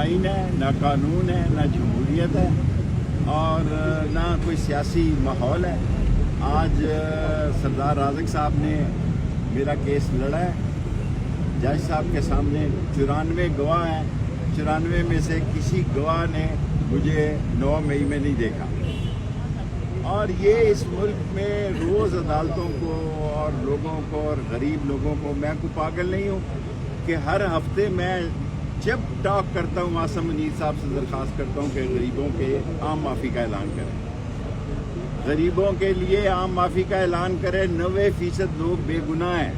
آئین ہے، نہ قانون ہے، نہ جمہوریت ہے اور نہ کوئی سیاسی ماحول ہے۔ آج سردار رازق صاحب نے میرا کیس لڑا ہے جج صاحب کے سامنے۔ 94 گواہ ہیں، 94 میں سے کسی گواہ نے مجھے 9 مئی میں نہیں دیکھا۔ اور یہ اس ملک میں روز عدالتوں کو اور لوگوں کو اور غریب لوگوں کو، میں کوئی پاگل نہیں ہوں کہ ہر ہفتے میں جب ٹاک کرتا ہوں عاصم منیر صاحب سے درخواست کرتا ہوں کہ غریبوں کے عام معافی کا اعلان کریں، غریبوں کے لیے عام معافی کا اعلان کریں۔ 90% لوگ بے گناہ ہیں۔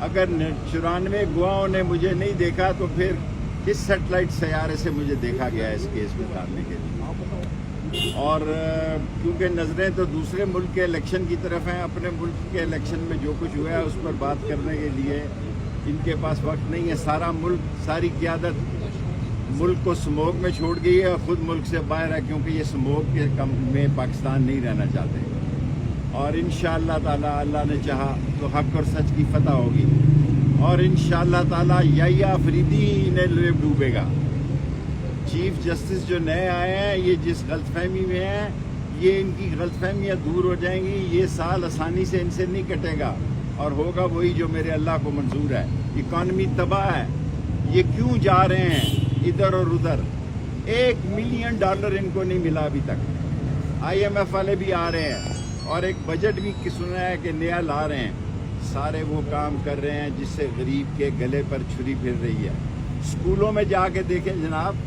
اگر 94 گواہوں نے مجھے نہیں دیکھا تو پھر کس سیٹلائٹ سیارے سے مجھے دیکھا گیا اس کیس میں ڈالنے کے لیے؟ اور کیونکہ نظریں تو دوسرے ملک کے الیکشن کی طرف ہیں، اپنے ملک کے الیکشن میں جو کچھ ہوا ہے اس پر بات کرنے کے لیے ان کے پاس وقت نہیں ہے۔ سارا ملک، ساری قیادت ملک کو سموگ میں چھوڑ گئی ہے اور خود ملک سے باہر ہے، کیونکہ یہ سموگ کے کم میں پاکستان نہیں رہنا چاہتے۔ اور انشاءاللہ تعالی اللہ نے چاہا تو حق اور سچ کی فتح ہوگی، اور انشاءاللہ تعالی یحییٰ آفریدی انہیں ڈوبے گا۔ چیف جسٹس جو نئے آئے ہیں، یہ جس غلط فہمی میں ہیں، یہ ان کی غلط فہمیاں دور ہو جائیں گی۔ یہ سال آسانی سے ان سے نہیں کٹے گا اور ہوگا وہی جو میرے اللہ کو منظور ہے۔ اکانومی تباہ ہے، یہ کیوں جا رہے ہیں ادھر اور ادھر؟ $1 ملین ان کو نہیں ملا ابھی تک۔ IMF والے بھی آ رہے ہیں اور ایک بجٹ بھی سنا ہے کہ نیا لا رہے ہیں۔ سارے وہ کام کر رہے ہیں جس سے غریب کے گلے پر چھری پھر رہی ہے۔ اسکولوں میں جا کے دیکھیں جناب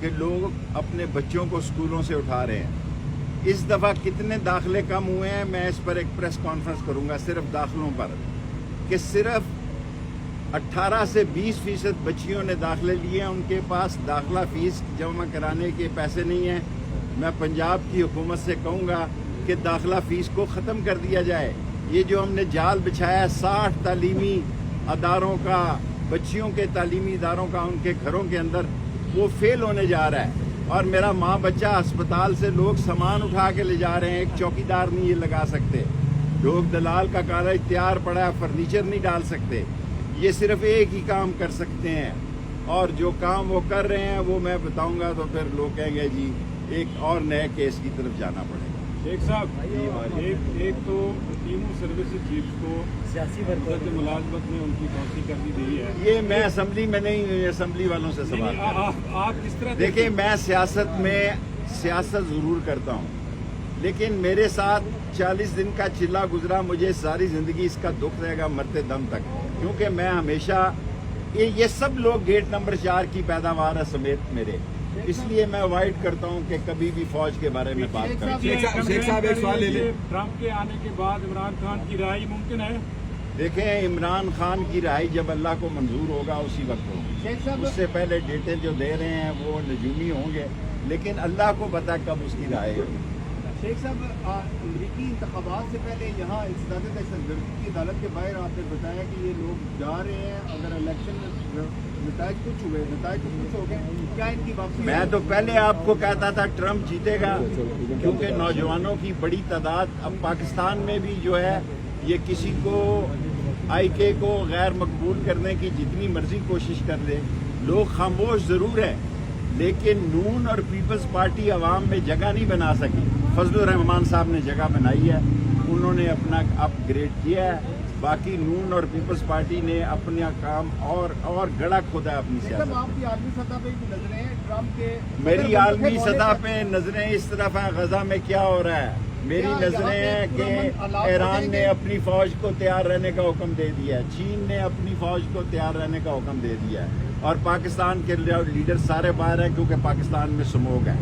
کہ لوگ اپنے بچوں کو اسکولوں سے اٹھا رہے ہیں۔ اس دفعہ کتنے داخلے کم ہوئے ہیں، میں اس پر ایک پریس کانفرنس کروں گا صرف داخلوں پر، کہ صرف 18 سے 20% بچیوں نے داخلے لیے ہیں، ان کے پاس داخلہ فیس جمع کرانے کے پیسے نہیں ہیں۔ میں پنجاب کی حکومت سے کہوں گا کہ داخلہ فیس کو ختم کر دیا جائے۔ یہ جو ہم نے جال بچھایا ہے 60 تعلیمی اداروں کا، بچیوں کے تعلیمی اداروں کا ان کے گھروں کے اندر، وہ فیل ہونے جا رہا ہے۔ اور میرا ماں بچہ اسپتال سے لوگ سامان اٹھا کے لے جا رہے ہیں، ایک چوکیدار نہیں یہ لگا سکتے، لوگ دلال کا کاغذ تیار پڑا ہے، فرنیچر نہیں ڈال سکتے۔ یہ صرف ایک ہی کام کر سکتے ہیں، اور جو کام وہ کر رہے ہیں وہ میں بتاؤں گا تو پھر لوگ کہیں گے جی ایک اور نئے کیس کی طرف جانا پڑے گا۔ شیخ صاحب، ایک تو تینوں سروس چیف کو سیاسی ورکروں کی ملازمت میں ان کی توسیع کر دی گئی ہے۔ یہ میں اسمبلی میں نہیں، اسمبلی والوں سے سوال آپ کس طرح دیکھیں، میں سیاست میں سیاست ضرور کرتا ہوں، لیکن میرے ساتھ 40 دن کا چلا گزرا، مجھے ساری زندگی اس کا دکھ رہے گا مرتے دم تک، کیونکہ میں ہمیشہ یہ سب لوگ گیٹ نمبر 4 کی پیداوار ہے سمیت میرے، اس لیے میں اوائڈ کرتا ہوں کہ کبھی بھی فوج کے بارے میں بات کریں۔ شیخ صاحب ایک سوال لے لیں، ٹرمپ کے آنے کے بعد عمران خان کی رہائی ممکن ہے؟ دیکھیں، عمران خان کی رہائی جب اللہ کو منظور ہوگا اسی وقت ہوگی، اس سے پہلے ڈیٹیں جو دے رہے ہیں وہ نجومی ہوں گے، لیکن اللہ کو پتہ کب اس کی رہائی ہوگی۔ شیخ صاحب، امریکی انتخابات سے پہلے یہاں انسداد دہشت گردی کی عدالت کے باہر آپ نے بتایا کہ یہ لوگ جا رہے ہیں، اگر الیکشن میں نتائج کچھ ہوئے، نتائج کچھ ہو گئے، کیا ان کی واپسی؟ میں تو پہلے آپ کو کہتا تھا ٹرمپ جیتے گا، کیونکہ نوجوانوں کی بڑی تعداد اب پاکستان میں بھی جو ہے، یہ کسی کو IK کو غیر مقبول کرنے کی جتنی مرضی کوشش کر لے، لوگ خاموش ضرور ہیں، لیکن نون اور پیپلز پارٹی عوام میں جگہ نہیں بنا سکی۔ فضل الرحمان صاحب نے جگہ بنائی ہے، انہوں نے اپنا اپ گریڈ کیا ہے، باقی نون اور پیپلز پارٹی نے اپنا کام اور گڑھا کھودا ہے اپنی سیاست۔ آپ کی عالمی سطح پہ بھی نظریں ہیں ٹرمپ کے؟ میری عالمی سطح پہ نظریں اس طرف ہیں غزہ میں کیا ہو رہا ہے، میری نظریں ہیں کہ ایران نے اپنی فوج کو تیار رہنے کا حکم دے دیا ہے، چین نے اپنی فوج کو تیار رہنے کا حکم دے دیا ہے، اور پاکستان کے لیڈر سارے باہر ہیں کیونکہ پاکستان میں سموگ ہے۔